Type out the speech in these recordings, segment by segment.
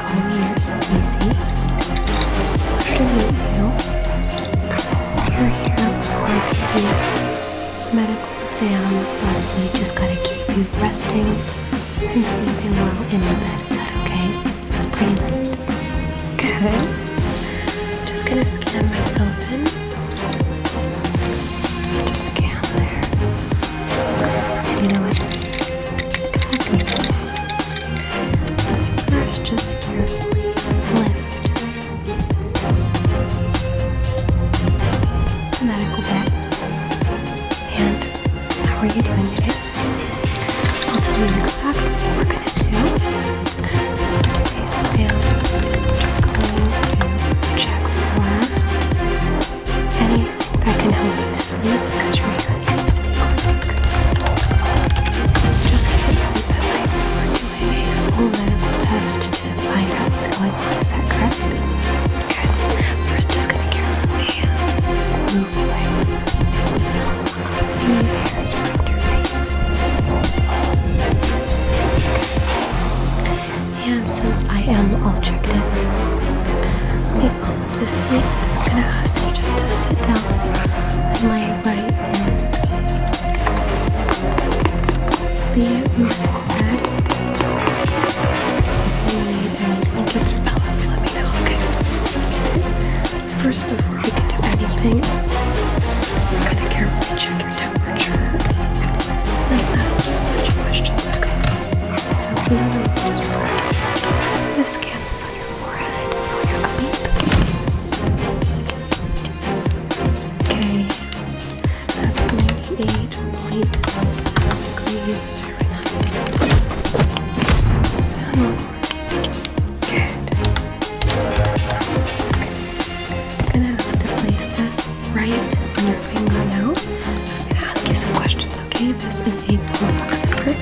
call me your Cece. Pleasure to meet you. You're here for the medical exam, but we just gotta keep you resting and sleeping well in the bed. Is that okay? It's pretty late. Good. Just gonna scan myself in. Just scan there. And you know what? Let's make it. Let's first just carefully lift the medical bed. And how are you doing today? I'll tell you exactly what we're gonna do for today's exam. Just going to check for anything that can help you sleep because you're here at Dream City Clinic. Just can't sleep at night, so we're doing a full medical test to find out what's going on. Is that correct? Good. First, just gonna carefully move away some of the hairs around your face. And since I am all checked in, let me pull this seat. I'm gonna ask you just to sit down and lay right in the medical bed. If you need any blankets or pillows, let me know, okay? First, before we can do anything, I'm gonna carefully check your temperature and ask you a bunch of questions, okay? So we will just practice the scan this on your forehead or your beep. Okay, that's 98.7 degrees Fahrenheit. Good. I'm gonna ask to place this right on your finger now. I'm gonna ask you some questions, okay? This is a socksMPR.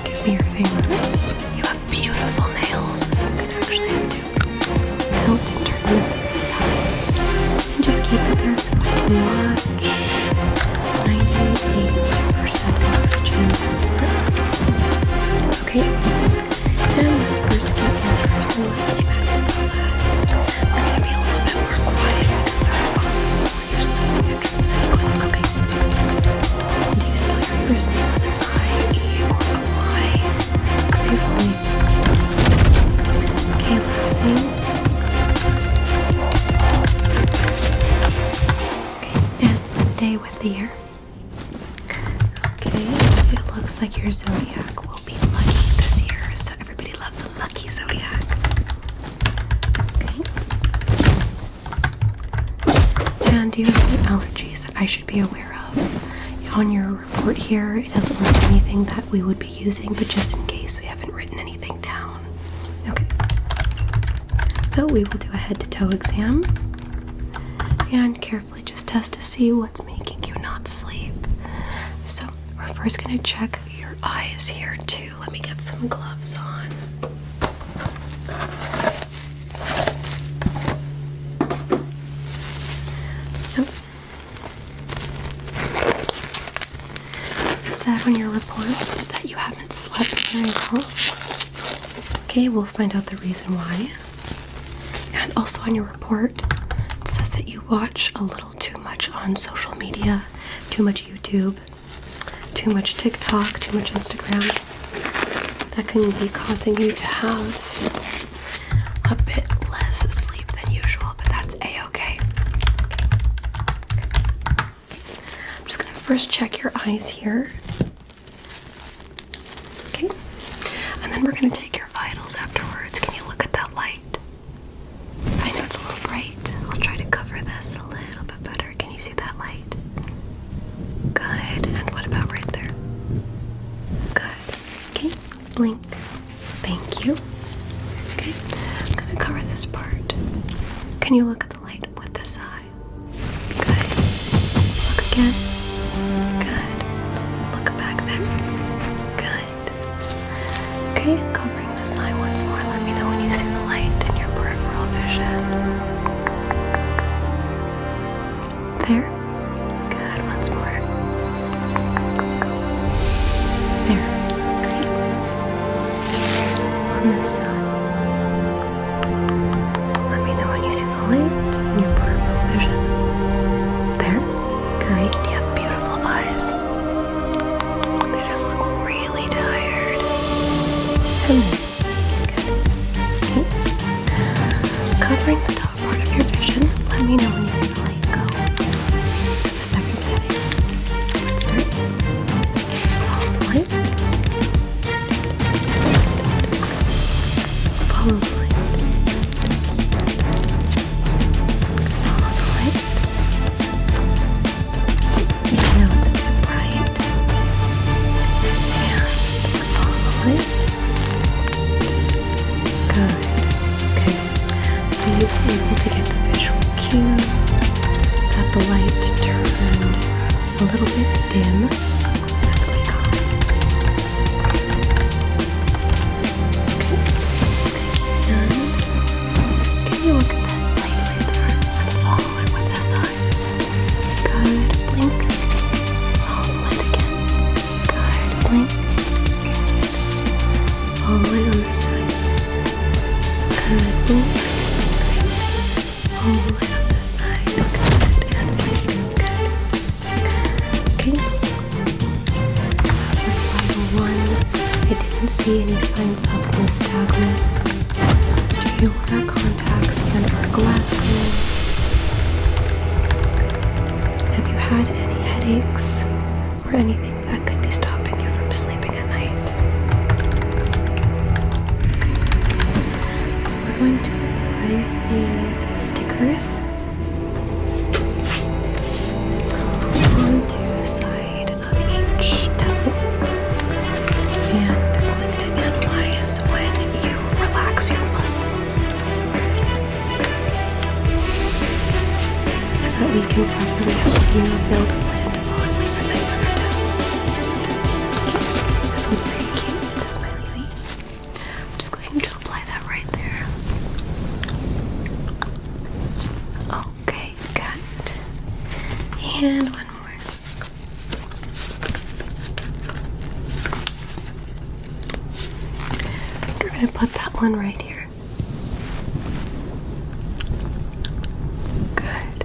Give me your finger. You have beautiful nails, so I'm gonna actually have to tilt and turn this to the side. And just keep it there so I can watch 98% oxygen support. Okay, and let's first get your first and let's see how you spell that. We're gonna be a little bit more quiet because that's possible when you're sleeping at Dream City Clinic. Okay. Do you spell your first name with an I-E or a Y? Beautifully. Okay, last name. Okay, and day with the year. Okay, it looks like your zodiac will be lucky this year, so everybody loves a lucky zodiac. Okay. And do you have any allergies that I should be aware of? On your report here, it doesn't list anything that we would be using, but just in case we haven't written anything down. Okay. So we will do a head-to-toe exam and carefully just test to see what's making you not sleep. So we're first going to check your eyes here too. Let me get some gloves on. So it said on your report that you haven't slept very well. Okay, we'll find out the reason why. And also on your report, it says that you watch a little too much on social media, too much YouTube, too much TikTok, too much Instagram. That can be causing you to have a bit less sleep than usual, but that's A-okay. I'm just gonna first check your eyes here. Okay, and then we're gonna take your vitals afterwards. Can you look at that light? I know it's a little bright. I'll try to cover this a little bit better. Can you see that light? Good. And what about right there? Good. Okay. Blink. Thank you. Okay. I'm gonna cover this part. Can you look at the light with this eye? Good. Look again. Good. Look back there. Good. Okay. Covering this eye once more. Let me know when you see the light in your peripheral vision. There. Good. Once more. There. Good. On this side. you see the light in your peripheral vision? There? Great. You have beautiful eyes. They just look really tired. And good. Okay. Covering the top part of your vision, let me know when you see the light go. The second setting. Let's start. Follow the light. Follow the light. Follow the light. Now it's a bit bright. And follow the light. Good. Okay. So you were able to get the visual cue that the light turned a little bit dim. That's what we call it. Okay. And can you look at that light right there and follow it with this eye? Good. Blink. Follow the light again. Good. Blink. Follow the light on this side. Good. Blink. Follow the light on this side. Good. And blink. Good. Okay. That was final one. I didn't see any signs of nystagmus. Do you wear contacts and or glasses? Have you had any headaches or anything that could be stopping you from sleeping at night? Okay. We're going to apply these stickers onto the side of each temple, and they're going to analyze when you relax your muscles so that we can properly help you build a plan to fall asleep at night with our tests. This one's very cute. It's a smiley face. I'm just going to apply that right there. Okay, good. And one more. We're going to put that one right here. Good.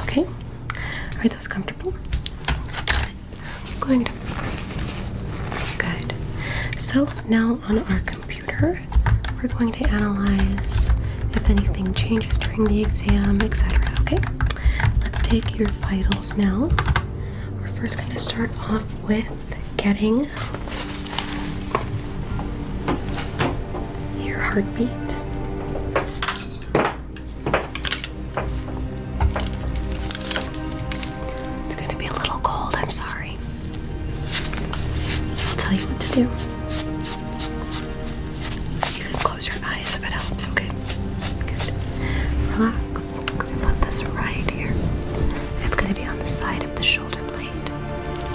Okay. Are those comfortable? I'm going to... Good. So now on our computer, we're going to analyze if anything changes during the exam, etc. Okay? Let's take your vitals now. We're first going to start off with getting your heartbeat. It's going to be a little cold, I'm sorry. I'll tell you what to do. You can close your eyes if it helps, okay? Good. Relax. I'm going to put this right here. It's going to be on the side of the shoulder blade.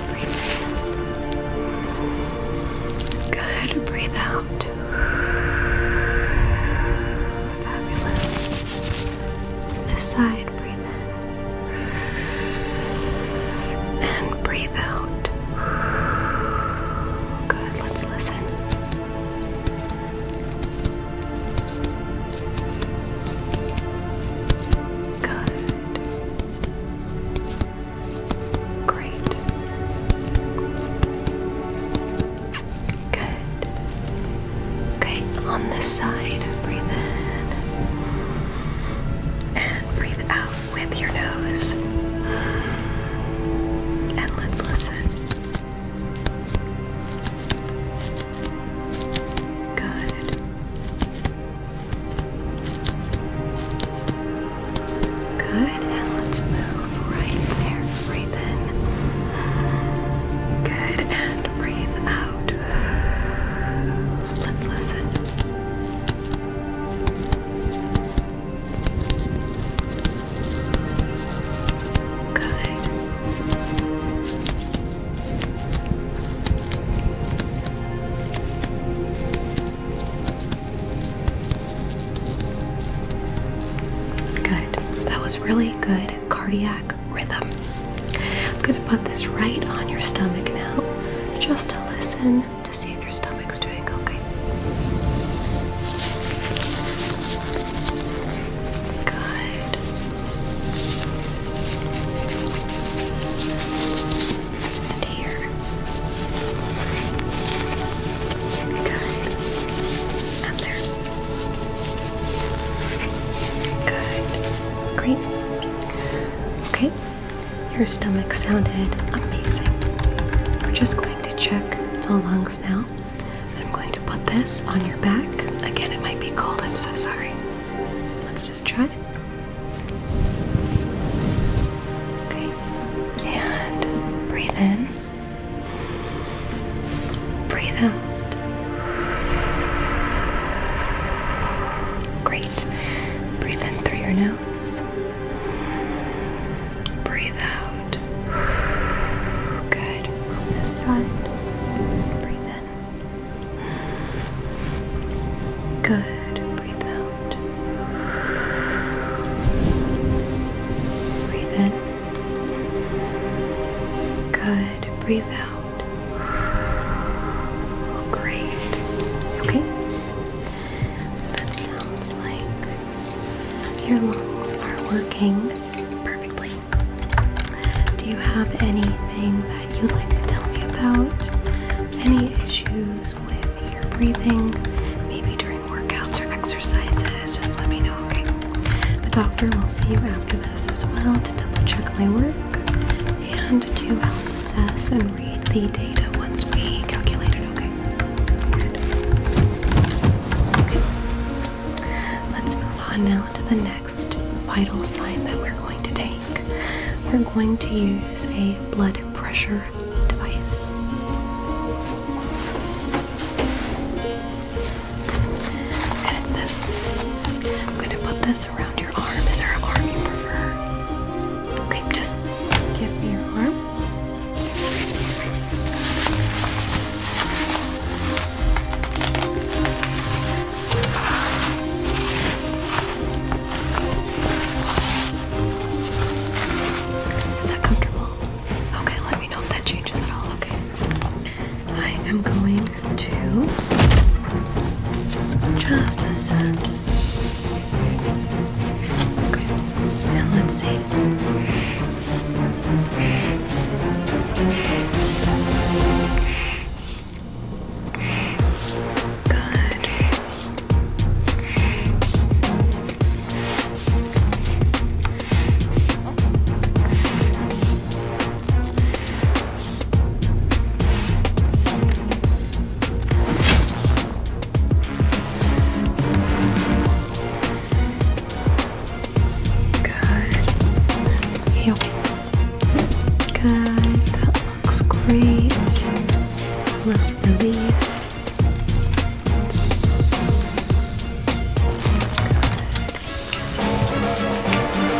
Breathe in. Good. Breathe out. Fabulous. This side, breathe in. And breathe out. Good. Let's listen. Good. Great. Good. Okay, on this side, breathe in and breathe out with your nose. And let's listen. Good. Good, and let's move right there. Breathe in. Good, and breathe out. Let's listen. Good. Good. That was really good cardiac rhythm. I'm going to put this right on your stomach now, just to listen to see if your stomach's doing okay. Good. Your stomach sounded amazing. We're just going to check the lungs now. I'm going to put this on your back. Again, it might be cold, I'm so sorry. Let's just try. Okay, and breathe in. Breathe out. Great. Breathe in through your nose. Breathe out. Good. This side. Breathe in. Good. Breathe out. Breathe in. Good. Breathe out. Oh, great. Okay. That sounds like your lungs are working perfectly. Do you have anything that you'd like to tell me about? Any issues with your breathing? Maybe during workouts or exercises? Just let me know, okay? The doctor will see you after this as well to double check my work and to help assess and read the data once we calculate it, okay? Good. Okay. Let's move on now to the next vital sign that we're going to take. We're going to use a blood pressure device. And it's this. I'm going to put this around your arm. Is there an arm you prefer? Okay, just give me your arm. Is that comfortable? Okay, let me know if that changes at all, okay? I am going to just assess. Okay, and let's see. Good, that looks great. Let's release.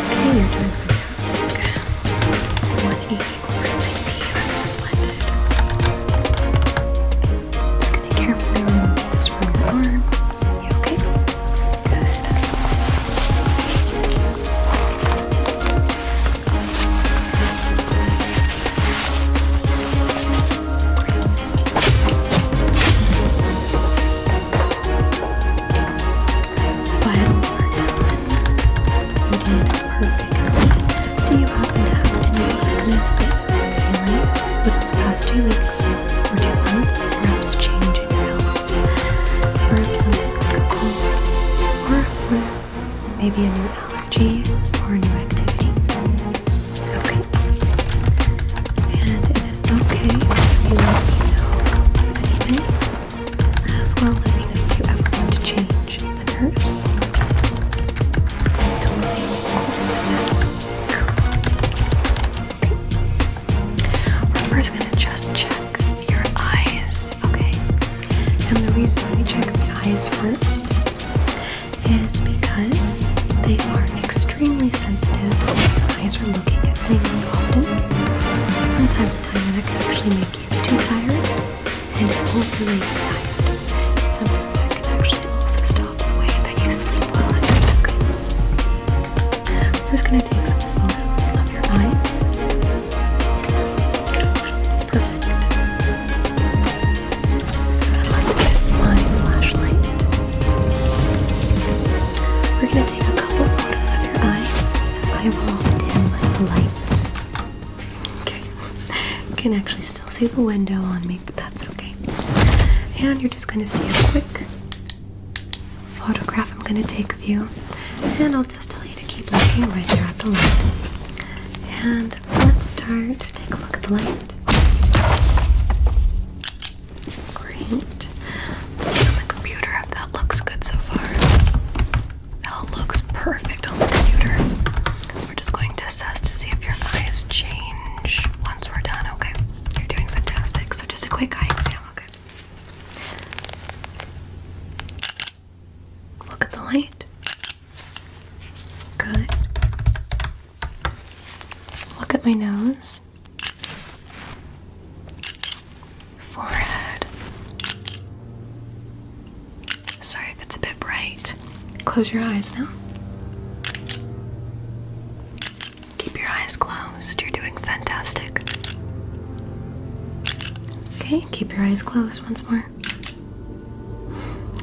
Okay, you're doing fantastic. 180 over 90, that's splendid. Just gonna carefully remove this from your arm. You okay? Good. Vitals are done. You did perfectly. Do you happen to have any sickness that you've been feeling within the past 2 weeks or 2 months? Perhaps a change in your health? Perhaps something like a cold or a flu? Maybe a new allergy or a new activity? Okay. And it is okay if you let me know anything. As well, let me know if you ever want to change the nurse. Totally cool. We're first gonna just check your eyes, okay? And the reason we check the eyes first is because they are extremely sensitive when your eyes are looking at things often. From time to time, that can actually make you too tired and overly tired. Sometimes that can actually also stop the way that you sleep well at night, okay? We're just going to take some photos of your eyes. Perfect. And let's get my flashlight. We're going to take a couple photos of your eyes, so I will dim the lights. Okay. You can actually still see the window on me, but that's okay. And you're just going to see a quick photograph I'm going to take of you. And I'll just tell you to keep looking right there at the light. And let's let's start. Take a look at the light. Great. Let's see on the computer if that looks good so far. That looks perfect on the computer. We're just going to assess to see if your eyes change once we're done. Okay, you're doing fantastic. So just a quick eye exam. Okay. Look at the light. Good. Look at my nose. Forehead. Sorry if it's a bit bright. Close your eyes now. Keep your eyes closed. You're doing fantastic. Okay, keep your eyes closed once more.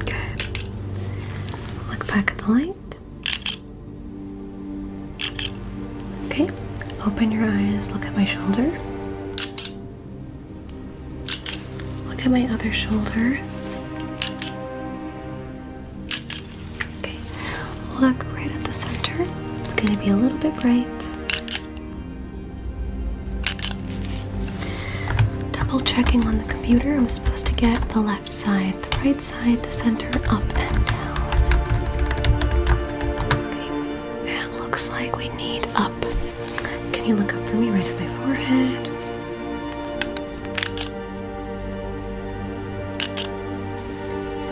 Good. Look back at the light. Okay, open your eyes. Look at my shoulder. Look at my other shoulder. Okay, look right at the center. It's going to be a little bit bright. Double checking on the computer. I'm supposed to get the left side, the right side, the center, up and down. Okay, it looks like we need up. Can you look up for me right at my forehead?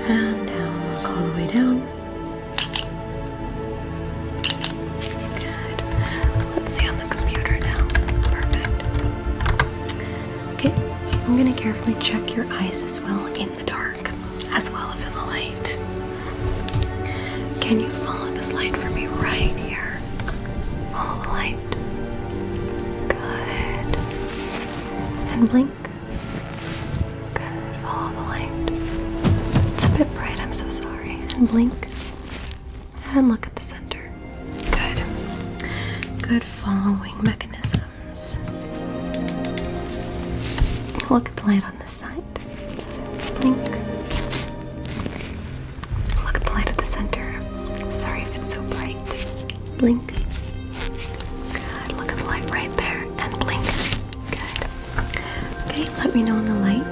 And down, look all the way down. Good. Let's see on the computer now. Perfect. Okay, I'm going to carefully check your eyes as well in the dark, as well as in the light. Can you follow this light for me right here? Follow the light. Good. And blink. Good. Follow the light. It's a bit bright, I'm so sorry. And blink. And look at the center. Good. Good following mechanisms. Look at the light on this side. Blink. Look at the light at the center. Sorry if it's so bright. Blink. Good. Look at the light right there. And blink. Good. Okay, let me know when the light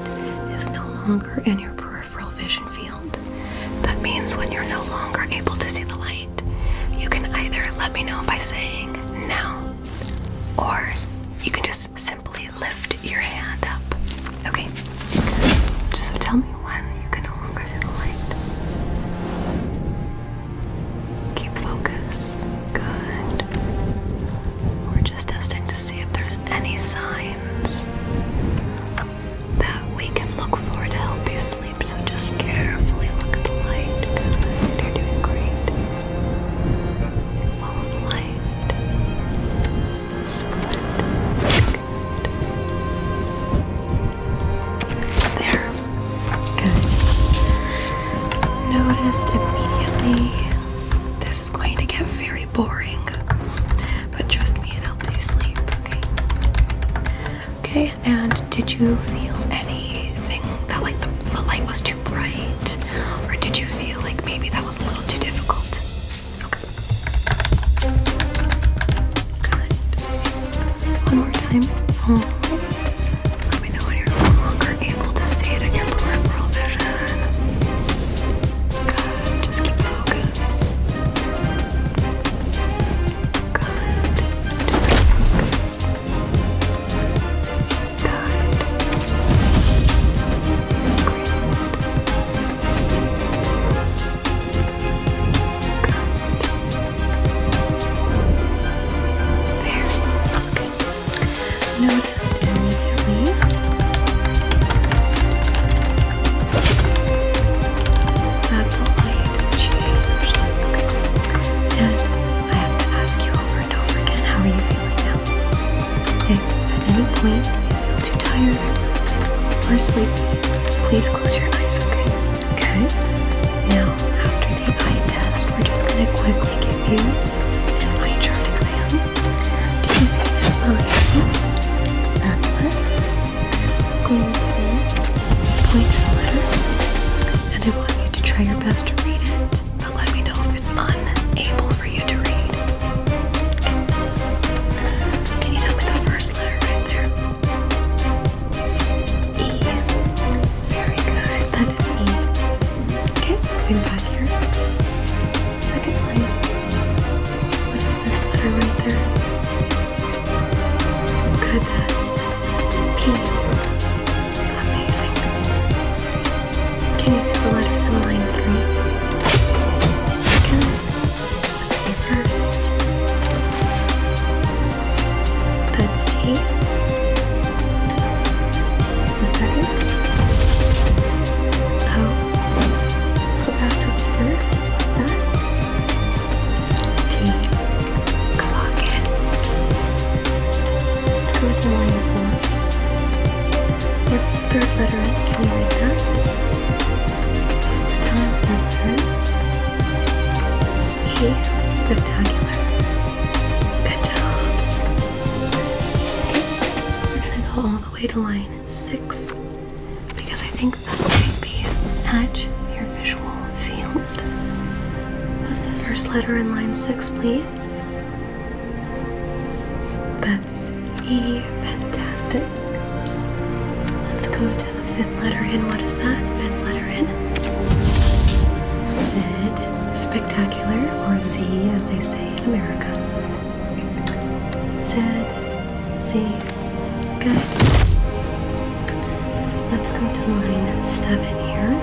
is no longer in your peripheral vision field. That means when you're no longer able to see the light, you can either let me know by saying now, or you can just simply lift your hand up. Okay? Just so tell me when you can no longer see the light. Keep focus. Good. We're just testing to see if there's any signs that we can look for to help you sleep. So just carefully look at the light. Good. You're doing great. Follow the light. Split. There. Good. Noticed immediately this is going to get very boring, but trust me, it helps you sleep. Okay, and did you feel anything that like the light was too bright, or did you feel like maybe that was a little too difficult? Okay. Good. One more time. Let me know when you're no longer able to see it in your peripheral vision. Good. Just keep focus. Good. Just keep focus. Noticed immediately that the light changed. Okay. And I have to ask you over and over again, how are you feeling now? If at any point you feel too tired or sleepy, please close your eyes, okay? Okay. Now, after the eye test, we're just going to quickly give you an eye chart exam. Do you see this motion? Fabulous. Going to point to the letter, and I want you to try your best to read it, but let me know if it's unable for you to read. Okay. Can you tell me the first letter? Can you read that? E, spectacular. Good job. We're gonna go all the way to line 6 because I think that might be at your visual field. What's the first letter in line 6, please? That's E. Fantastic. Let's go to the 5th letter in. What is that? 5th letter in. Sid. Spectacular, or Z as they say in America. Sid. Z. Good. Let's go to line 7 here.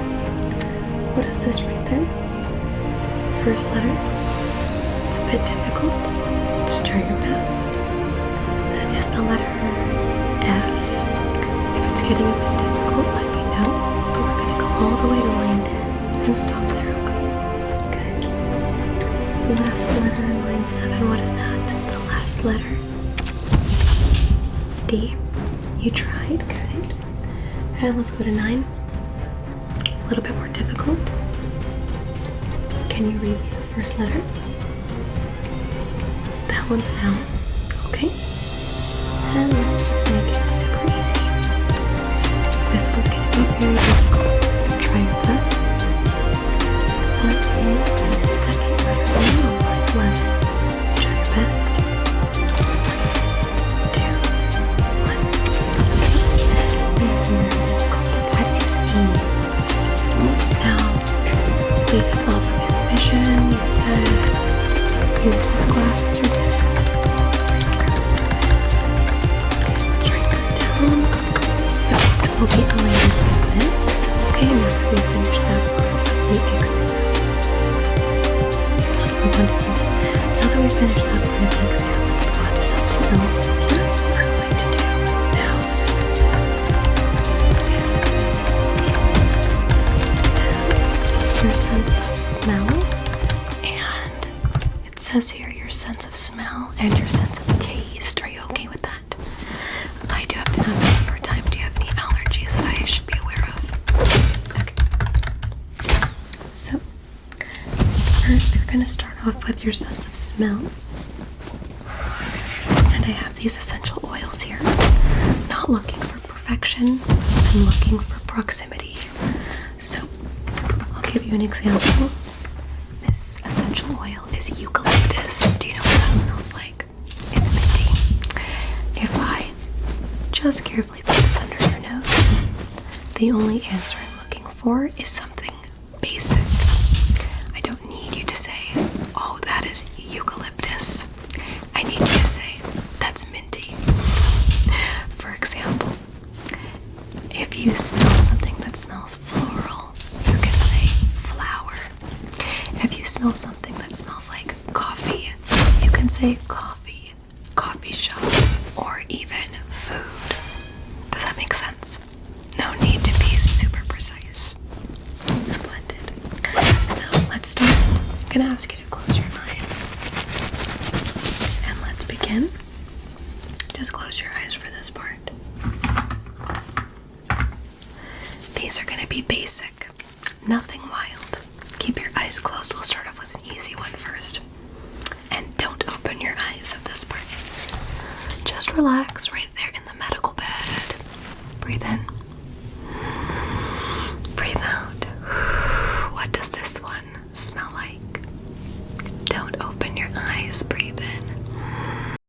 What is this right there? First letter. It's a bit difficult. Just try your best. That is the letter F. If it's getting a bit difficult, let me know. But we're going to go all the way to line 10 and stop there, okay? Good. Last letter in line 7. What is that? The last letter. D. You tried. Good. And let's go to 9. A little bit more difficult. Can you read the first letter? That one's L. Okay. And let's just make it super easy. This one's going to be very difficult. Try your best. What is the second letter on line 11? Try your best. 2, 1. That is E. Now, based off of your vision, you said your glasses are different. Will be elated with this. Okay, now that we finished that part of the exam, let's move on to something. Now that we finished that part of the exam, let's move on to something else that we're going to do now. Is test your sense of smell, and it says here your sense of smell and your sense of taste. Are you okay with that? I do have to ask one more time. Do you have any allergies that I should be aware of? Okay. So, first we're going to start off with your sense of smell. And I have these essential oils here. Not looking for perfection, I'm looking for proximity. So, I'll give you an example. This essential oil is eucalyptus. Do you know what that smells like? It's minty. If I just carefully put this under your nose, the only answer I'm looking for is something basic. I don't need you to say, oh, that is eucalyptus. I need you to say, that's minty. For example, if you smell something that smells floral, you can say flower. If you smell something that smells like coffee, you can say coffee, coffee shop, or even food. Does that make sense? No need to be super precise. Splendid. So let's start. I'm gonna ask you to close your eyes. And let's begin. Just close your eyes for this part. These are gonna be basic. Nothing wild. Keep your eyes closed. We'll start off with an easy one first. And don't open your eyes at this part. Just relax right there in the medical bed. Breathe in.